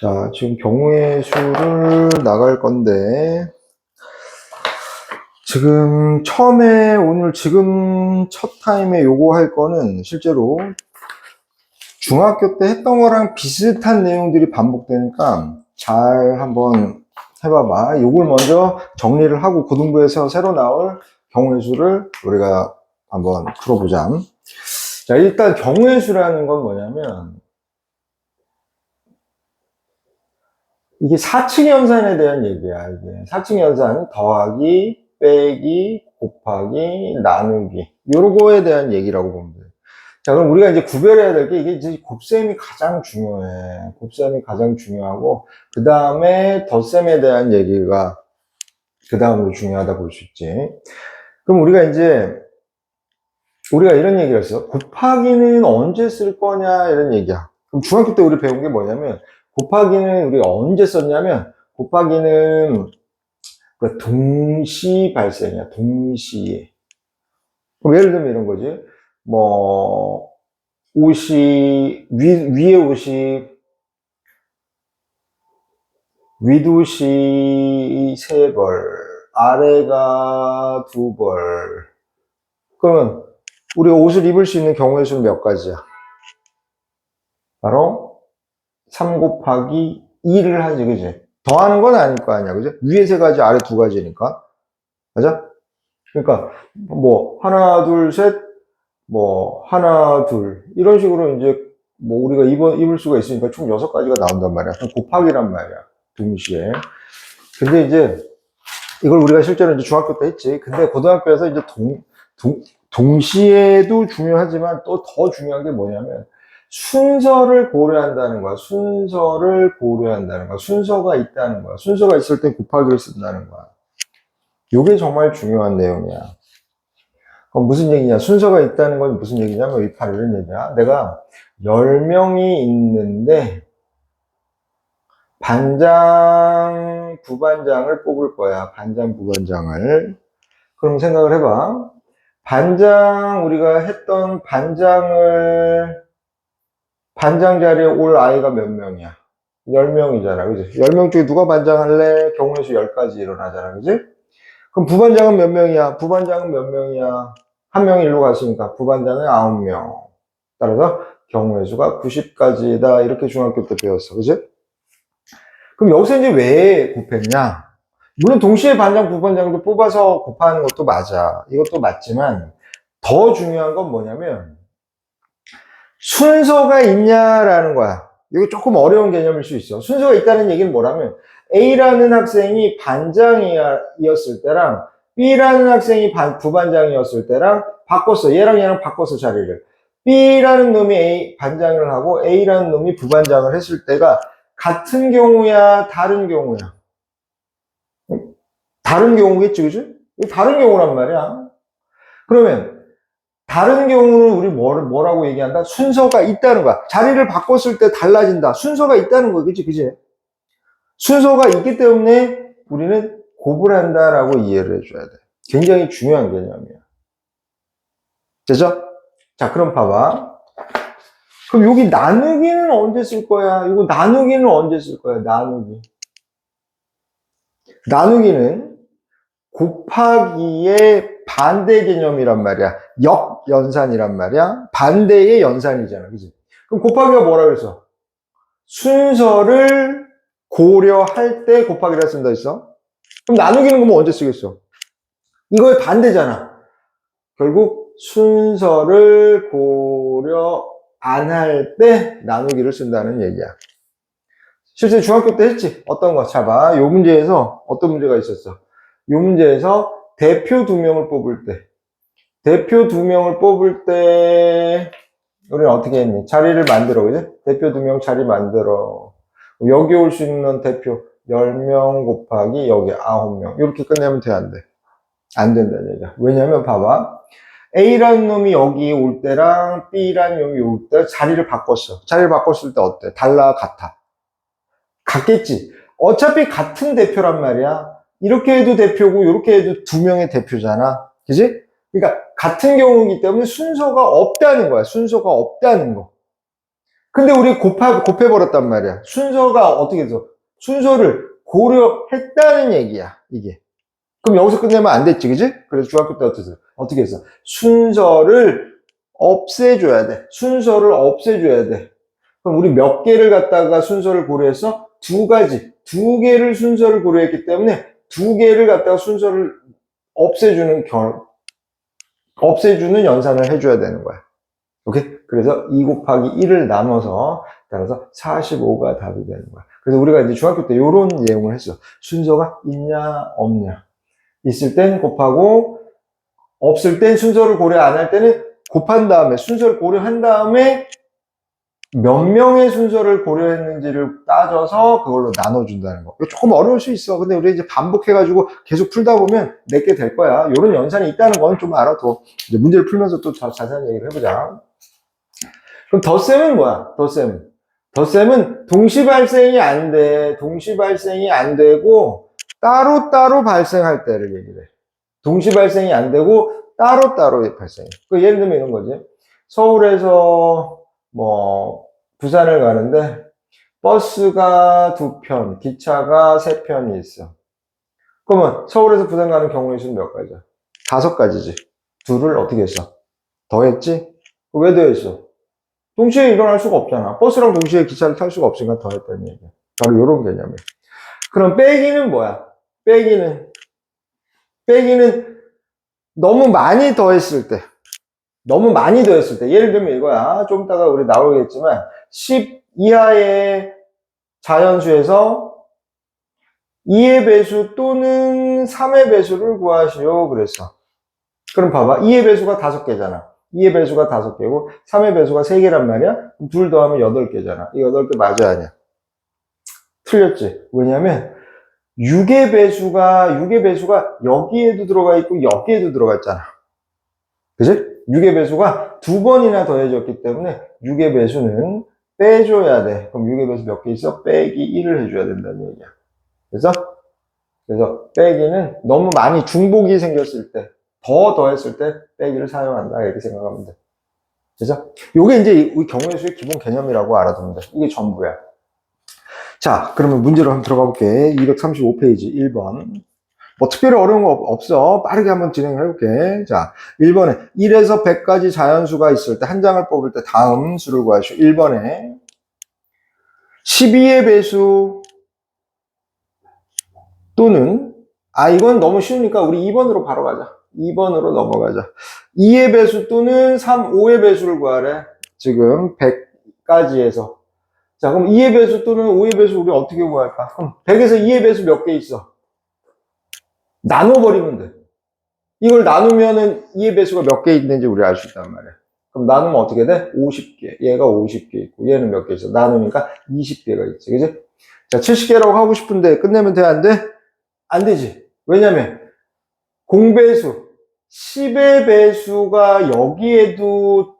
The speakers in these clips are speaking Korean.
자, 지금 경우의 수를 나갈 건데, 지금 처음에 오늘 지금 첫 타임에 요거 할 거는 실제로 중학교 때 했던 거랑 비슷한 내용들이 반복되니까 잘 한번 해봐봐. 요걸 먼저 정리를 하고 고등부에서 새로 나올 경우의 수를 우리가 한번 풀어보자. 자, 일단 경우의 수라는 건 뭐냐면 이게 사칙연산에 대한 얘기야. 이게 사칙연산 더하기, 빼기, 곱하기, 나누기 요런 거에 대한 얘기라고 보면 돼. 자, 그럼 우리가 이제 구별해야 될 게 이게 이제 곱셈이 가장 중요해. 곱셈이 가장 중요하고 그 다음에 덧셈에 대한 얘기가 그 다음으로 중요하다 볼 수 있지. 그럼 우리가 이런 얘기를 했어. 곱하기는 언제 쓸 거냐 이런 얘기야. 그럼 중학교 때 우리 배운 게 뭐냐면 곱하기는 우리가 언제 썼냐면 곱하기는 그 동시 발생이야. 동시에. 그럼 예를 들면 이런 거지. 뭐 위에 옷이 윗옷이 3벌, 아래가 2벌. 그러면 우리가 옷을 입을 수 있는 경우의 수는 몇 가지야? 바로 3 곱하기 2를 하지, 그지? 더하는 건 아닐 거 아니야, 그지? 위에 3가지, 아래 2가지니까. 맞아? 그러니까, 뭐, 하나, 둘, 셋, 뭐, 하나, 둘. 이런 식으로 이제, 뭐, 우리가 입을 수가 있으니까 총 6가지가 나온단 말이야. 그럼 곱하기란 말이야. 동시에. 근데 이제, 이걸 우리가 실제로 이제 중학교 때 했지. 근데 고등학교에서 이제 동시에도 중요하지만 또 더 중요한 게 뭐냐면, 순서를 고려한다는 거야. 순서를 고려한다는 거야. 순서가 있다는 거야. 순서가 있을 때 곱하기를 쓴다는 거야. 이게 정말 중요한 내용이야. 그럼 무슨 얘기냐? 순서가 있다는 건 무슨 얘기냐면, 이 바로 이런 얘기야. 내가 10명이 있는데, 반장, 부반장을 뽑을 거야. 반장, 부반장을. 그럼 생각을 해봐. 우리가 했던 반장 자리에 올 아이가 몇 명이야? 10명이잖아. 그지? 10명 중에 누가 반장할래? 경우의 수 10가지 일어나잖아. 그지? 그럼 부반장은 몇 명이야? 부반장은 몇 명이야? 한 명이 일로 갔으니까 부반장은 9명. 따라서 경우의 수가 90가지다. 이렇게 중학교 때 배웠어. 그지? 그럼 여기서 이제 왜 곱했냐? 물론 동시에 반장, 부반장도 뽑아서 곱하는 것도 맞아. 이것도 맞지만 더 중요한 건 뭐냐면 순서가 있냐라는 거야. 이거 조금 어려운 개념일 수 있어. 순서가 있다는 얘기는 뭐라면 A라는 학생이 반장이었을 때랑 B라는 학생이 부반장이었을 때랑 바꿨어. 얘랑 얘랑 바꿨어, 자리를. B라는 놈이 반장을 하고 A라는 놈이 부반장을 했을 때가 같은 경우야, 다른 경우야? 다른 경우겠지, 그지? 다른 경우란 말이야. 그러면 다른 경우는 우리 뭐라고 얘기한다? 순서가 있다는 거야. 자리를 바꿨을 때 달라진다. 순서가 있다는 거야, 그지, 그지? 순서가 있기 때문에 우리는 곱을 한다라고 이해를 해줘야 돼. 굉장히 중요한 개념이야. 됐죠? 자, 그럼 봐봐. 그럼 여기 나누기는 언제 쓸 거야? 이거 나누기는 언제 쓸 거야? 나누기는 곱하기의 반대 개념이란 말이야. 역연산이란 말이야. 반대의 연산이잖아. 그지? 그럼 곱하기가 뭐라 그랬어? 순서를 고려할 때 곱하기라 쓴다 했어? 그럼 나누기는 그럼 언제 쓰겠어? 이거의 반대잖아. 결국 순서를 고려 안 할 때 나누기를 쓴다는 얘기야. 실제 중학교 때 했지? 어떤 거? 자, 봐. 요 문제에서 어떤 문제가 있었어? 요 문제에서 대표 2명을 뽑을 때, 우리는 어떻게 했니? 자리를 만들어, 그지? 대표 2명 자리 만들어. 여기 올 수 있는 대표 10명 곱하기 여기 9명. 이렇게 끝내면 돼, 안 돼? 안 된다는 얘기야. 왜냐면 봐봐. A라는 놈이 여기 올 때랑 B라는 놈이 올 때 자리를 바꿨어. 자리를 바꿨을 때 어때? 달라, 같아? 같겠지. 어차피 같은 대표란 말이야. 이렇게 해도 대표고 이렇게 해도 2명의 대표잖아. 그지? 그러니까 같은 경우이기 때문에 순서가 없다는 거야. 순서가 없다는 거. 근데 우리 곱해버렸단 말이야. 순서가 어떻게 돼서? 순서를 고려했다는 얘기야, 이게. 그럼 여기서 끝내면 안 됐지, 그지? 그래서 중학교 때 어떻게 했어? 순서를 없애줘야 돼. 순서를 없애줘야 돼. 그럼 우리 몇 개를 갖다가 순서를 고려했어? 두 가지. 두 개를 순서를 고려했기 때문에 두 개를 갖다가 순서를 없애주는 연산을 해줘야 되는 거야. 오케이? 그래서 2 곱하기 1을 나눠서 따라서 45가 답이 되는 거야. 그래서 우리가 이제 중학교 때 이런 내용을 했어. 순서가 있냐, 없냐. 있을 땐 곱하고, 없을 땐 순서를 고려 안 할 때는 곱한 다음에, 순서를 고려한 다음에 몇 명의 순서를 고려했는지를 따져서 그걸로 나눠준다는 거. 이거 조금 어려울 수 있어. 근데 우리 이제 반복해가지고 계속 풀다 보면 내게 될 거야. 이런 연산이 있다는 건 좀 알아둬. 이제 문제를 풀면서 또 자세한 얘기를 해보자. 그럼 덧셈은 뭐야? 덧셈은 동시 발생이 안 돼. 동시 발생이 안 되고 따로따로 발생할 때를 얘기해. 동시 발생이 안 되고 따로따로 발생해. 그 예를 들면 이런 거지. 서울에서 부산을 가는데 버스가 2편, 기차가 3편이 있어. 그러면 서울에서 부산 가는 경우의 수는 몇 가지야? 5가지지. 둘을 어떻게 했어? 더했지? 왜 더했어? 동시에 일어날 수가 없잖아. 버스랑 동시에 기차를 탈 수가 없으니까 더했다는 얘기야. 바로 이런 개념이야. 그럼 빼기는 뭐야? 빼기는 너무 많이 더했을 때. 예를 들면 이거야. 좀 이따가 우리 나오겠지만 10 이하의 자연수에서 2의 배수 또는 3의 배수를 구하시오 그랬어. 그럼 봐봐. 2의 배수가 5개잖아. 2의 배수가 5개고 3의 배수가 3개란 말이야. 둘 더하면 8개잖아. 이 8개 맞아 아니야? 틀렸지. 왜냐면 6의 배수가 여기에도 들어가 있고 여기에도 들어가 있잖아. 그치? 6의 배수가 2번이나 더해졌기 때문에 6의 배수는 빼줘야 돼. 그럼 6의 배수 몇 개 있어? 빼기 1을 해줘야 된다는 얘기야. 그래서 빼기는 너무 많이 중복이 생겼을 때, 더 더했을 때 빼기를 사용한다. 이렇게 생각하면 돼. 그래서 요게 이제 우리 경우의 수의 기본 개념이라고 알아두면 돼. 이게 전부야. 자, 그러면 문제로 한번 들어가 볼게. 235페이지 1번. 특별히 어려운 거 없어. 빠르게 한번 진행을 해볼게. 자, 1번에 1에서 100까지 자연수가 있을 때 한 장을 뽑을 때 다음 수를 구하시오. 1번에 12의 배수 또는 이건 너무 쉬우니까 우리 2번으로 바로 가자. 2번으로 넘어가자. 2의 배수 또는 5의 배수를 구하래. 지금 100까지에서. 자, 그럼 2의 배수 또는 5의 배수 우리 어떻게 구할까? 그럼 100에서 2의 배수 몇 개 있어? 나눠버리면 돼. 이걸 나누면은 2의 배수가 몇 개 있는지 우리 알 수 있단 말이야. 그럼 나누면 어떻게 돼? 50개. 얘가 50개 있고 얘는 몇 개 있어? 나누니까 20개가 있지. 그지? 자, 70개라고 하고 싶은데 끝내면 돼? 안 돼? 안 되지. 왜냐면 공배수 10의 배수가 여기에도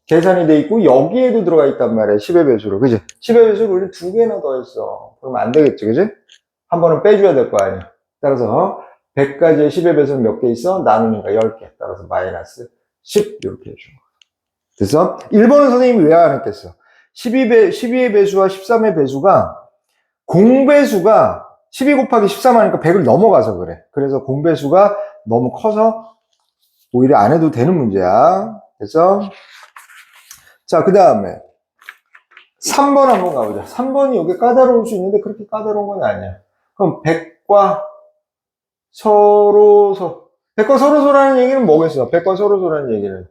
계산이 돼 있고 여기에도 들어가 있단 말이야. 10의 배수로. 그지? 10의 배수를 우리 2개나 더했어. 그러면 안 되겠지. 그지? 한 번은 빼줘야 될 거 아니야. 따라서 100가지의 10의 배수는 몇 개 있어? 나누니까 10개. 따라서 마이너스 10 이렇게 해준 거야. 그래서 1번은 선생님이 왜 안 했겠어? 12의 배수와 13의 배수가 공배수가 12 곱하기 13 하니까 100을 넘어가서 그래. 그래서 공배수가 너무 커서 오히려 안 해도 되는 문제야. 그래서 자, 그 다음에 3번 한번 가보자. 3번이 여기 까다로울 수 있는데 그렇게 까다로운 건 아니야. 그럼 100과 서로소라는 얘기는 뭐겠어? 100과 서로소라는 얘기는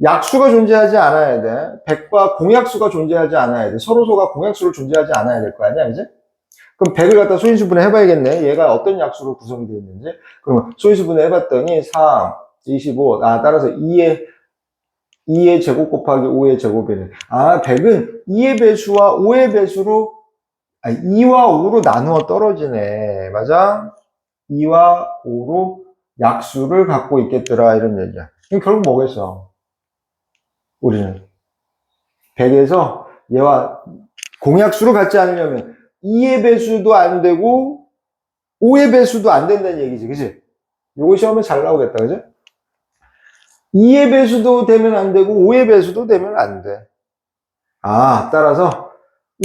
약수가 존재하지 않아야 돼. 100과 공약수가 존재하지 않아야 돼. 서로소가 공약수를 존재하지 않아야 될 거 아니야, 이제? 그럼 100을 갖다 소인수분해 해봐야겠네. 얘가 어떤 약수로 구성이 되어 있는지. 그러면 소인수분해 해봤더니 3, 25. 따라서 2의 제곱 곱하기 5의 제곱이네. 100은 2의 배수와 5의 배수로, 2와 5로 나누어 떨어지네. 맞아? 2와 5로 약수를 갖고 있겠더라. 이런 얘기야. 그럼 결국 뭐겠어? 우리는 100에서 얘와 공약수로 갖지 않으려면 2의 배수도 안 되고 5의 배수도 안 된다는 얘기지. 그치? 요거 시험에 잘 나오겠다. 그치? 2의 배수도 되면 안 되고 5의 배수도 되면 안 돼. 따라서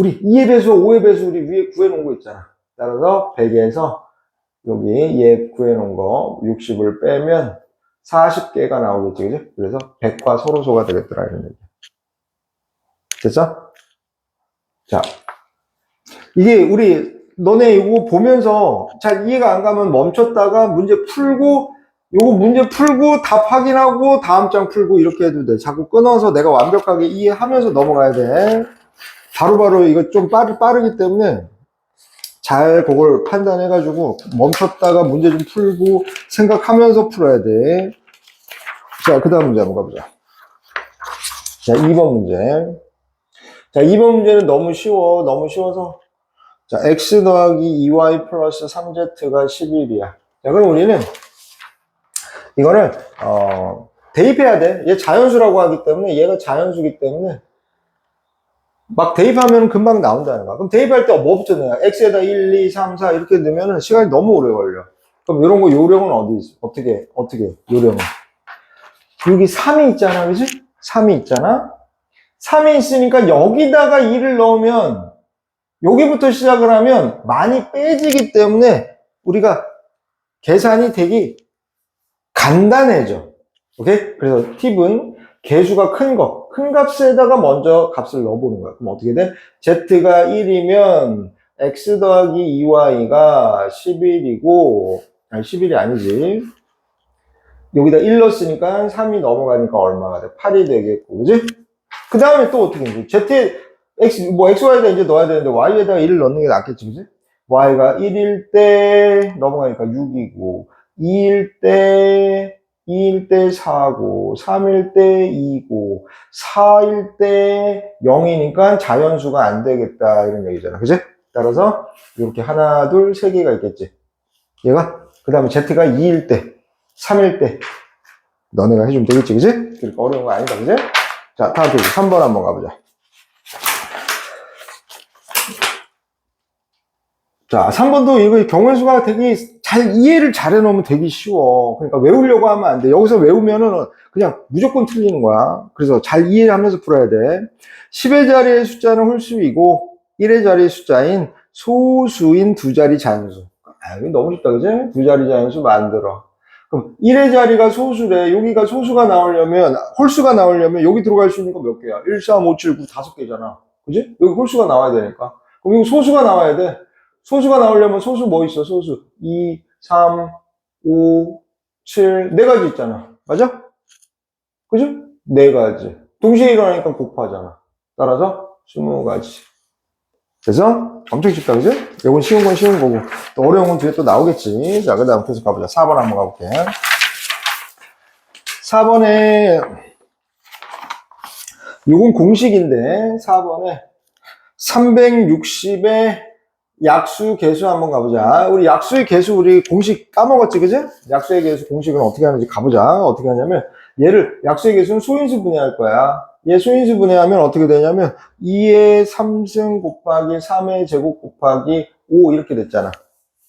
우리 2의 배수, 5의 배수 우리 위에 구해놓은 거 있잖아. 따라서 100에서 여기 얘 구해놓은 거 60을 빼면 40개가 나오겠지, 그죠? 그래서 100과 서로소가 되겠더라, 이런 얘기. 됐어? 자, 이게 너네 이거 보면서 잘 이해가 안 가면 멈췄다가 문제 풀고, 요거 문제 풀고 답 확인하고 다음 장 풀고 이렇게 해도 돼. 자꾸 끊어서 내가 완벽하게 이해하면서 넘어가야 돼. 바로바로 이거 좀 빠르기 때문에 잘 그걸 판단해가지고 멈췄다가 문제 좀 풀고 생각하면서 풀어야 돼. 자, 그 다음 문제 한번 가보자. 자, 2번 문제. 자, 2번 문제는 너무 쉬워서. 자, x 더하기 2y 플러스 3z가 11이야. 자, 그럼 우리는 이거를, 대입해야 돼. 얘 자연수라고 하기 때문에, 얘가 자연수기 때문에, 막 대입하면 금방 나온다는 거야. 그럼 대입할 때 뭐 붙여내야? x에다 1, 2, 3, 4 이렇게 넣으면 시간이 너무 오래 걸려. 그럼 이런 거 요령은 어디 있어? 어떻게, 요령은? 여기 3이 있잖아, 그지? 3이 있잖아? 3이 있으니까 여기다가 2를 넣으면, 여기부터 시작을 하면 많이 빼지기 때문에 우리가 계산이 되게 간단해져. 오케이? 그래서 팁은 개수가 큰 값에다가 먼저 값을 넣어보는 거야. 그럼 어떻게 돼? z가 1이면 x 더하기 2y가 11이고, 아니 11이 아니지. 여기다 1 넣었으니까 3이 넘어가니까 얼마가 돼? 8이 되겠고, 그지? 그 다음에 또 어떻게 돼? xy에다 이제 넣어야 되는데 y에다가 1을 넣는 게 낫겠지, 그지? y가 1일 때 넘어가니까 6이고, 2일 때 4고, 3일 때 2고, 4일 때 0이니까 자연수가 안 되겠다, 이런 얘기잖아. 그지? 따라서, 이렇게 하나, 둘, 세 개가 있겠지. 얘가, 그 다음에 z가 2일 때, 3일 때, 너네가 해주면 되겠지, 그지? 그렇게 어려운 거 아니다, 그지? 자, 다음 페이지 3번 한번 가보자. 자, 3번도 이거 경우의 수가 되게 이해를 잘 해놓으면 되게 쉬워. 그러니까 외우려고 하면 안 돼. 여기서 외우면은 그냥 무조건 틀리는 거야. 그래서 잘 이해하면서 풀어야 돼. 10의 자리의 숫자는 홀수이고 1의 자리의 숫자인 소수인 두 자리 자연수. 이거 너무 쉽다, 그지? 두 자리 자연수 만들어. 그럼 1의 자리가 소수래. 여기가 소수가 나오려면, 홀수가 나오려면 여기 들어갈 수 있는 거 몇 개야? 1, 3, 5, 7, 9, 5개잖아. 그지? 여기 홀수가 나와야 되니까. 그럼 이거 소수가 나와야 돼. 소수가 나오려면 소수 뭐 있어? 소수 2, 3, 5, 7, 4가지 있잖아. 맞아? 그죠? 4가지. 동시에 일어나니까 곱하잖아. 따라서 20가지. 그래서 엄청 쉽다, 그죠? 이건 쉬운 건 쉬운 거고 또 어려운 건 뒤에 또 나오겠지. 자, 그 다음 계속 가보자. 4번 한번 가볼게. 4번에 이건 공식인데 4번에 360의 약수 개수 한번 가보자. 우리 약수의 개수 우리 공식 까먹었지, 그지? 약수의 개수 공식은 어떻게 하는지 가보자. 어떻게 하냐면 얘를 약수의 개수는 소인수 분해할 거야. 얘 소인수 분해하면 어떻게 되냐면 2의 3승 곱하기 3의 제곱 곱하기 5 이렇게 됐잖아.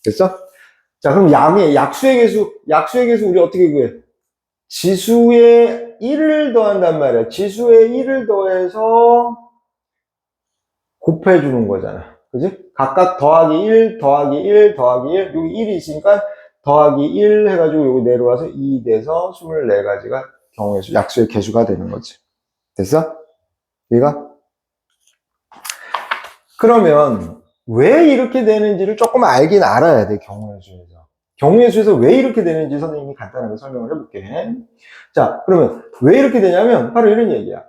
됐어? 자, 그럼 약수의 개수 우리 어떻게 구해? 지수에 1을 더한단 말이야. 지수에 1을 더해서 곱해주는 거잖아. 그지? 각각 더하기 1, 더하기 1, 더하기 1. 여기 1이 있으니까 더하기 1 해가지고 여기 내려와서 2 돼서 24가지가 경우의 수, 약수의 개수가 되는 거지. 됐어? 얘가? 그러면 왜 이렇게 되는지를 조금 알긴 알아야 돼, 경우의 수에서. 경우의 수에서 왜 이렇게 되는지 선생님이 간단하게 설명을 해볼게. 자, 그러면 왜 이렇게 되냐면 바로 이런 얘기야.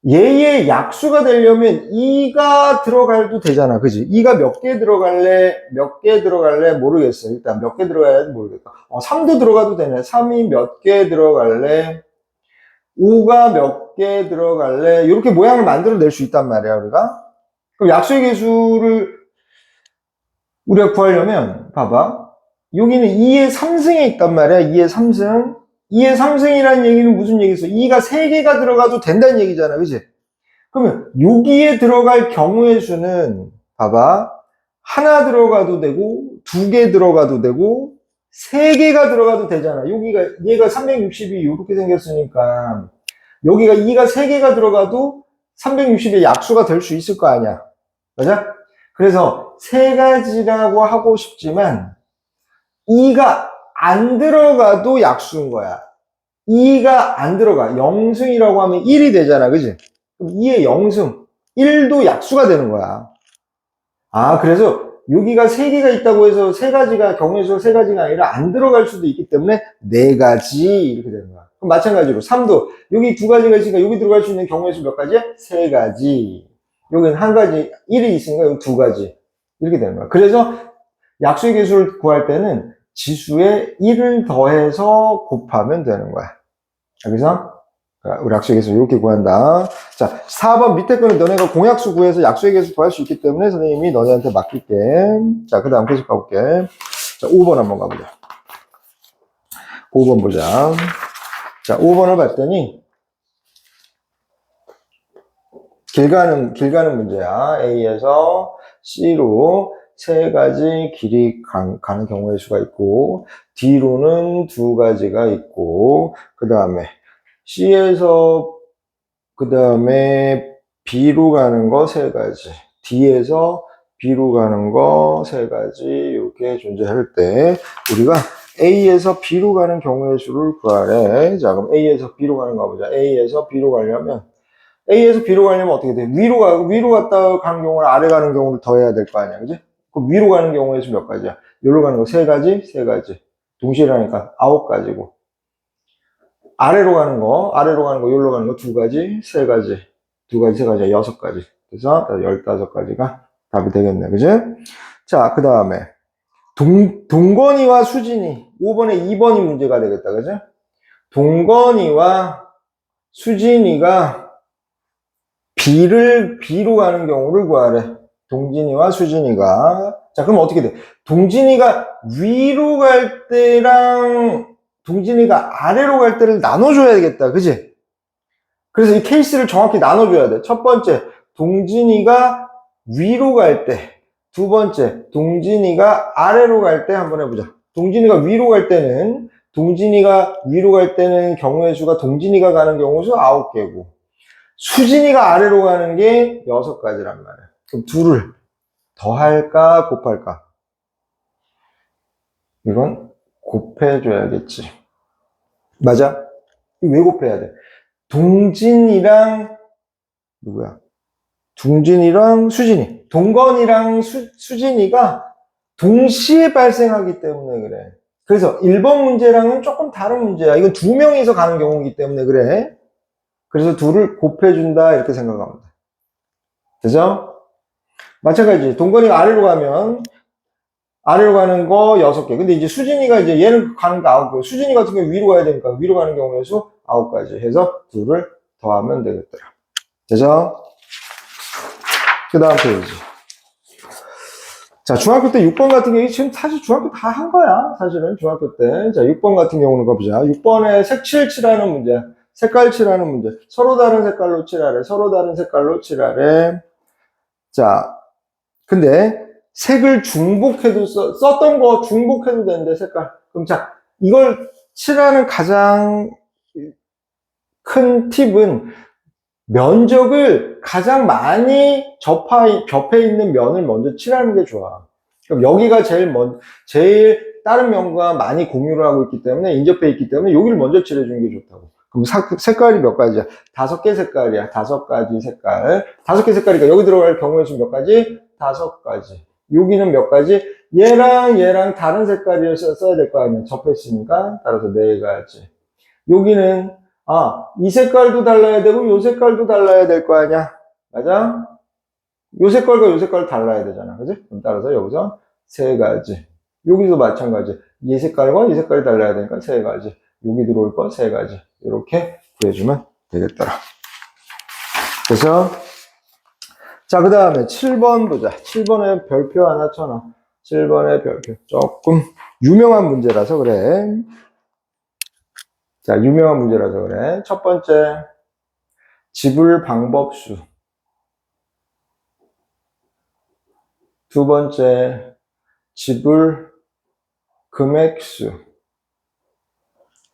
얘의 약수가 되려면 2가 들어가도 되잖아, 그지? 2가 몇 개 들어갈래 모르겠어. 일단 몇 개 들어가야 할지 모르겠다. 3도 들어가도 되네. 3이 몇 개 들어갈래? 5가 몇 개 들어갈래? 이렇게 모양을 만들어낼 수 있단 말이야, 우리가. 그럼 약수의 개수를 우리가 구하려면 봐봐. 여기는 2의 3승에 있단 말이야. 2의 3승. 2의 3승이라는 얘기는 무슨 얘기겠어? 2가 3개가 들어가도 된다는 얘기잖아, 그치? 그러면 여기에 들어갈 경우의 수는 봐봐. 하나 들어가도 되고 2개 들어가도 되고 3개가 들어가도 되잖아. 얘가 360이 이렇게 생겼으니까 여기가 2가 3개가 들어가도 360의 약수가 될 수 있을 거 아니야. 맞아? 그래서 세 가지라고 하고 싶지만 2가 안 들어가도 약수인 거야. 2가 안 들어가. 0승이라고 하면 1이 되잖아. 그지? 그럼 2의 0승. 1도 약수가 되는 거야. 아, 그래서 여기가 세 개가 있다고 해서 세 가지가, 경우의 수가 세 가지가 아니라 안 들어갈 수도 있기 때문에 네 가지 이렇게 되는 거야. 그럼 마찬가지로 3도 여기 두 가지가 있으니까 여기 들어갈 수 있는 경우의 수 몇 가지야? 세 가지. 여기는 한 가지, 1이 있으니까 여기 두 가지. 이렇게 되는 거야. 그래서 약수의 개수를 구할 때는 지수에 1을 더해서 곱하면 되는 거야. 여기서 우리 약수의 개수 이렇게 구한다. 자, 4번 밑에 거는 너네가 공약수 구해서 약수의 개수 구할 수 있기 때문에 선생님이 너네한테 맡길게. 자, 그 다음 계속 가볼게. 자, 5번 한번 가보자. 5번 보자. 자, 5번을 봤더니 길 가는 문제야. A에서 C로 세 가지 길이 가는 경우의 수가 있고, D로는 두 가지가 있고, 그 다음에 C에서 그 다음에 B로 가는 거 세 가지, D에서 B로 가는 거 세 가지, 이렇게 존재할 때 우리가 A에서 B로 가는 경우의 수를 구하래. 자, 그럼 A에서 B로 가는 거 보자. A에서 B로 가려면 A에서 B로 가려면 어떻게 돼? 위로 갔다 가는 경우랑 아래 가는 경우를 더해야 될 거 아니야, 그지? 그럼 위로 가는 경우의 수 몇 가지야? 여기로 가는 거 세 가지, 세 가지. 동시에 하니까 9가지고. 아래로 가는 거, 여기로 가는 거 두 가지, 세 가지. 두 가지, 세 가지, 6가지. 그래서 15가지가 답이 되겠네. 그지? 자, 그 다음에 동건이와 수진이. 5번에 2번이 문제가 되겠다. 그지? 동건이와 수진이가 B로 가는 경우를 구하래. 동진이와 수진이가. 자, 그럼 어떻게 돼? 동진이가 위로 갈 때랑 동진이가 아래로 갈 때를 나눠줘야 되겠다. 그지? 그래서 이 케이스를 정확히 나눠줘야 돼. 첫 번째, 동진이가 위로 갈 때. 두 번째, 동진이가 아래로 갈 때 한번 해보자. 동진이가 위로 갈 때는 경우의 수가 동진이가 가는 경우 수 9개고, 수진이가 아래로 가는 게 6가지란 말이야. 그럼 둘을 더할까, 곱할까? 이건 곱해줘야겠지. 맞아? 왜 곱해야 돼? 동진이랑 수진이. 동건이랑 수진이가 동시에 발생하기 때문에 그래. 그래서 1번 문제랑은 조금 다른 문제야. 이건 두 명이서 가는 경우이기 때문에 그래. 그래서 둘을 곱해준다 이렇게 생각하면 돼. 그죠? 마찬가지. 동건이가 아래로 가면 아래로 가는 거 6개. 근데 이제 수진이가 이제 얘는 가는 거 9개. 수진이 같은 경우 위로 가야 되니까 위로 가는 경우의 수 9가지 해서 둘을 더하면 되겠더라. 그죠? 그 다음 페이지. 자, 중학교 때 6번 같은 경우, 지금 사실 중학교 다 한 거야. 사실은 중학교 때. 자, 6번 같은 경우는 가보자. 6번에 색칠 칠하는 문제. 색깔 칠하는 문제. 서로 다른 색깔로 칠하래. 자, 근데 색을 중복해도 썼던 거 중복해도 되는데 색깔. 그럼 자, 이걸 칠하는 가장 큰 팁은 면적을 가장 많이 접해 있는 면을 먼저 칠하는 게 좋아. 그럼 여기가 제일 다른 면과 많이 공유를 하고 있기 때문에, 인접해 있기 때문에 여기를 먼저 칠해주는 게 좋다고. 그럼 색깔이 몇 가지야? 5개 색깔이야. 5가지 색깔. 5개 색깔이니까 여기 들어갈 경우의 수 몇 가지? 5가지. 여기는 몇 가지? 얘랑 다른 색깔을 써야 될 거 아니야. 접했으니까. 따라서 4가지. 여기는 이 색깔도 달라야 되고 요 색깔도 달라야 될 거 아니야. 맞아? 요 색깔과 요 색깔 달라야 되잖아. 그지? 그럼 따라서 여기서 3가지. 여기도 마찬가지. 이 색깔과 이 색깔이 달라야 되니까 3가지. 여기 들어올 거 3가지. 이렇게 구해주면 되겠더라. 그래서 자, 그 다음에 7번 보자. 7번에 별표 하나 쳐놔. 7번에 별표. 조금 유명한 문제라서 그래. 자, 유명한 문제라서 그래. 첫 번째, 지불 방법수. 두 번째, 지불 금액수.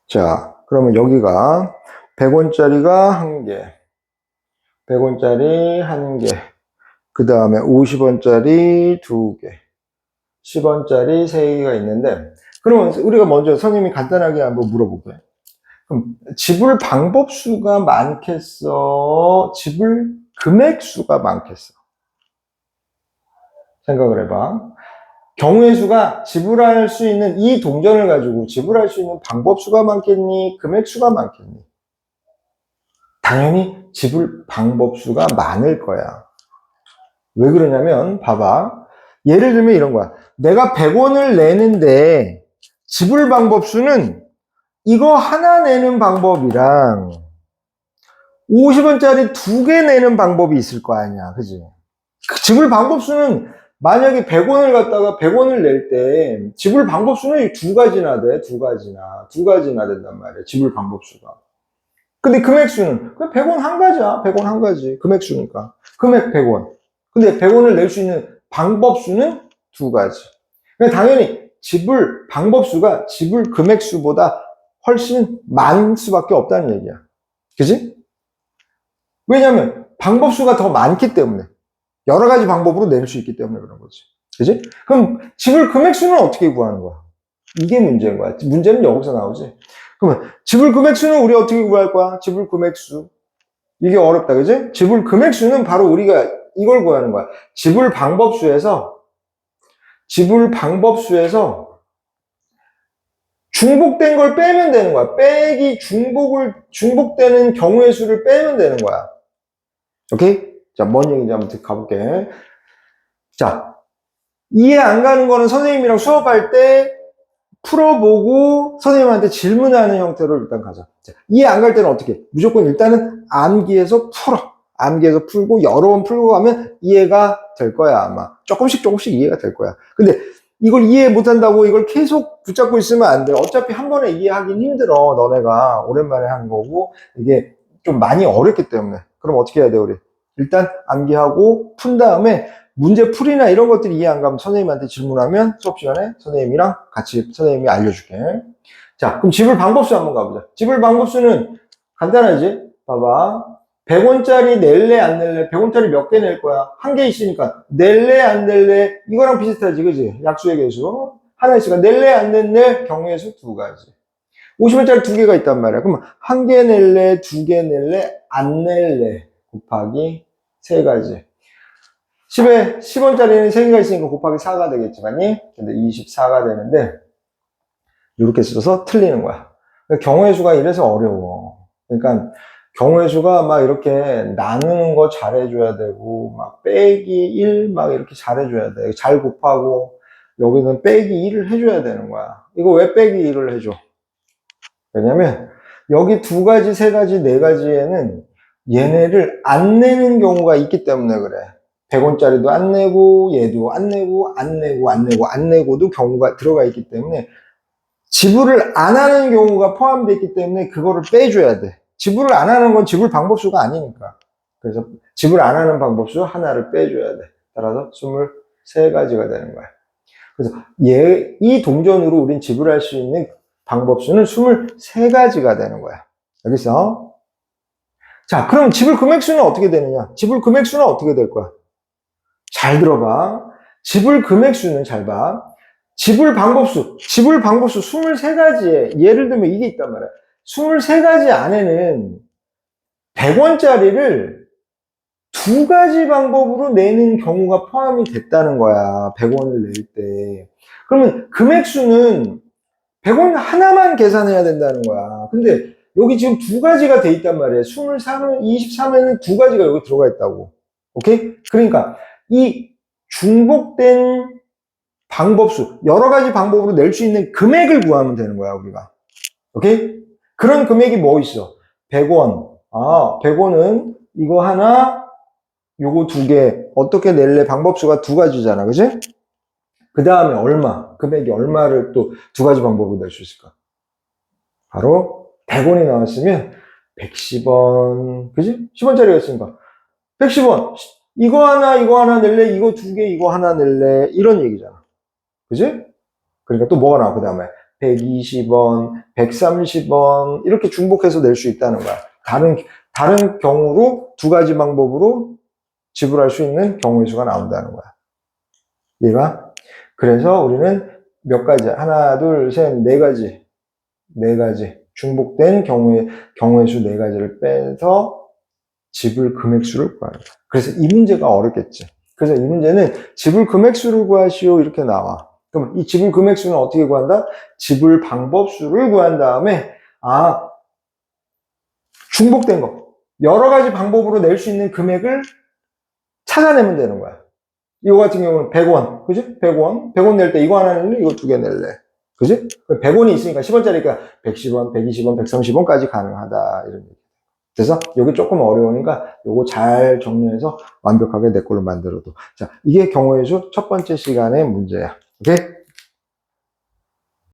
자, 그러면 여기가 100원짜리가 1개, 100원짜리 1개, 그 다음에 50원짜리 2개, 10원짜리 3개가 있는데, 그러면 우리가 먼저 선생님이 간단하게 한번 물어볼게요. 그럼 지불 방법수가 많겠어? 지불 금액수가 많겠어? 생각을 해봐. 경우의 수가 지불할 수 있는 이 동전을 가지고 지불할 수 있는 방법수가 많겠니? 금액수가 많겠니? 당연히 지불 방법수가 많을 거야. 왜 그러냐면 봐봐. 예를 들면 이런 거야. 내가 100원을 내는데 지불 방법수는 이거 하나 내는 방법이랑 50원짜리 2개 내는 방법이 있을 거 아니야. 그지? 그 지불 방법수는 만약에 100원을 갖다가 100원을 낼 때 지불 방법수는 두 가지나 돼. 두 가지나 된단 말이야. 지불 방법수가. 근데 금액수는 그냥 100원 한 가지야. 100원 한 가지. 금액수니까. 금액 100원. 근데 100원을 낼 수 있는 방법수는 두 가지. 그러니까 당연히 지불 방법수가 지불 금액수보다 훨씬 많을 수밖에 없다는 얘기야. 그지? 왜냐면 방법수가 더 많기 때문에. 여러 가지 방법으로 낼 수 있기 때문에 그런 거지. 그지? 그럼 지불 금액수는 어떻게 구하는 거야? 이게 문제인 거야. 문제는 여기서 나오지. 그러면 지불 금액수는 우리 어떻게 구할 거야? 지불 금액수. 이게 어렵다. 그지? 지불 금액수는 바로 우리가 이걸 구하는 거야. 지불 방법수에서 중복된 걸 빼면 되는 거야. 빼기 중복되는 경우의 수를 빼면 되는 거야. 오케이? 자, 뭔 얘기인지 한번 가볼게. 자, 이해 안 가는 거는 선생님이랑 수업할 때 풀어보고 선생님한테 질문하는 형태로 일단 가자. 자, 이해 안 갈 때는 어떻게? 무조건 일단은 암기해서 풀어. 암기해서 풀고 여러 번 풀고 가면 이해가 될 거야, 아마. 조금씩 이해가 될 거야. 근데 이걸 이해 못한다고 이걸 계속 붙잡고 있으면 안 돼. 어차피 한 번에 이해하긴 힘들어. 너네가 오랜만에 한 거고 이게 좀 많이 어렵기 때문에. 그럼 어떻게 해야 돼, 우리? 일단 암기하고 푼 다음에 문제 풀이나 이런 것들이 이해 안 가면 선생님한테 질문하면 수업 시간에 선생님이랑 같이 선생님이 알려줄게. 자, 그럼 지불 방법수 한번 가보자. 지불 방법수는 간단하지? 봐봐. 100원짜리 낼래 안 낼래? 100원짜리 몇 개 낼 거야? 한 개 있으니까 낼래 안 낼래? 이거랑 비슷하지, 그지? 약수의 개수. 하나 있으니까 낼래 안 낼래? 경우의 수 두 가지. 50원짜리 두 개가 있단 말이야. 그럼 한 개 낼래? 두 개 낼래? 안 낼래? 곱하기 세 가지. 10원짜리는 3개가 있으니까 곱하기 4가 되겠지만이, 근데 24가 되는데, 이렇게 써서 틀리는 거야. 경우의 수가 이래서 어려워. 그러니까, 경우의 수가 막 이렇게 나누는 거 잘해줘야 되고, 막 빼기 1 막 이렇게 잘해줘야 돼. 잘 곱하고, 여기는 빼기 1을 해줘야 되는 거야. 이거 왜 빼기 1을 해줘? 왜냐면, 여기 두 가지, 세 가지, 네 가지에는 얘네를 안 내는 경우가 있기 때문에 그래. 100원짜리도 안 내고, 얘도 안 내고도 경우가 들어가 있기 때문에 지불을 안 하는 경우가 포함되어 있기 때문에 그거를 빼줘야 돼. 지불을 안 하는 건 지불 방법수가 아니니까. 그래서 지불 안 하는 방법수 하나를 빼줘야 돼. 따라서 23가지가 되는 거야. 그래서 이 동전으로 우린 지불할 수 있는 방법수는 23가지가 되는 거야. 여기서. 자, 그럼 지불 금액수는 어떻게 되느냐? 지불 금액수는 어떻게 될 거야? 잘 들어봐. 지불 금액수는 잘 봐. 지불 방법수 23가지에 예를 들면 이게 있단 말이야. 23가지 안에는 100원짜리를 두 가지 방법으로 내는 경우가 포함이 됐다는 거야. 100원을 낼 때. 그러면 금액수는 100원 하나만 계산해야 된다는 거야. 근데 여기 지금 두 가지가 돼 있단 말이야. 23에는 두 가지가 여기 들어가 있다고. 오케이? 그러니까 이 중복된 방법수, 여러 가지 방법으로 낼 수 있는 금액을 구하면 되는 거야, 우리가. 오케이? 그런 금액이 뭐 있어? 100원. 100원은 이거 하나, 요거 두 개. 어떻게 낼래? 방법수가 두 가지잖아. 그지? 그 다음에 얼마? 금액이 얼마를 또 두 가지 방법으로 낼 수 있을까? 바로 100원이 나왔으면 110원. 그지? 10원짜리가 있으니까. 110원. 이거 하나 낼래? 이거 두 개, 이거 하나 낼래? 이런 얘기잖아. 그지? 그러니까 또 뭐가 나와? 그 다음에 120원, 130원 이렇게 중복해서 낼 수 있다는 거야. 다른 다른 경우로 두 가지 방법으로 지불할 수 있는 경우의 수가 나온다는 거야. 얘가. 그래서 우리는 몇 가지, 하나, 둘, 셋, 네 가지 중복된 경우의 수 네 가지를 빼서 지불 금액수를 구하는 거야. 그래서 이 문제가 어렵겠지. 그래서 이 문제는 지불 금액수를 구하시오 이렇게 나와. 그럼 이 지불 금액수는 어떻게 구한다? 지불 방법수를 구한 다음에 중복된 거 여러 가지 방법으로 낼 수 있는 금액을 찾아내면 되는 거야. 이거 같은 경우는 100원, 그지? 100원 낼 때 이거 하나 낼래? 이거 두 개 낼래? 그지? 100원이 있으니까 10원짜리니까 110원, 120원, 130원까지 가능하다 이런 얘기. 그래서 여기 조금 어려우니까 요거 잘 정리해서 완벽하게 내 걸로 만들어도. 자, 이게 경우의 수 첫 번째 시간의 문제야. 오케이?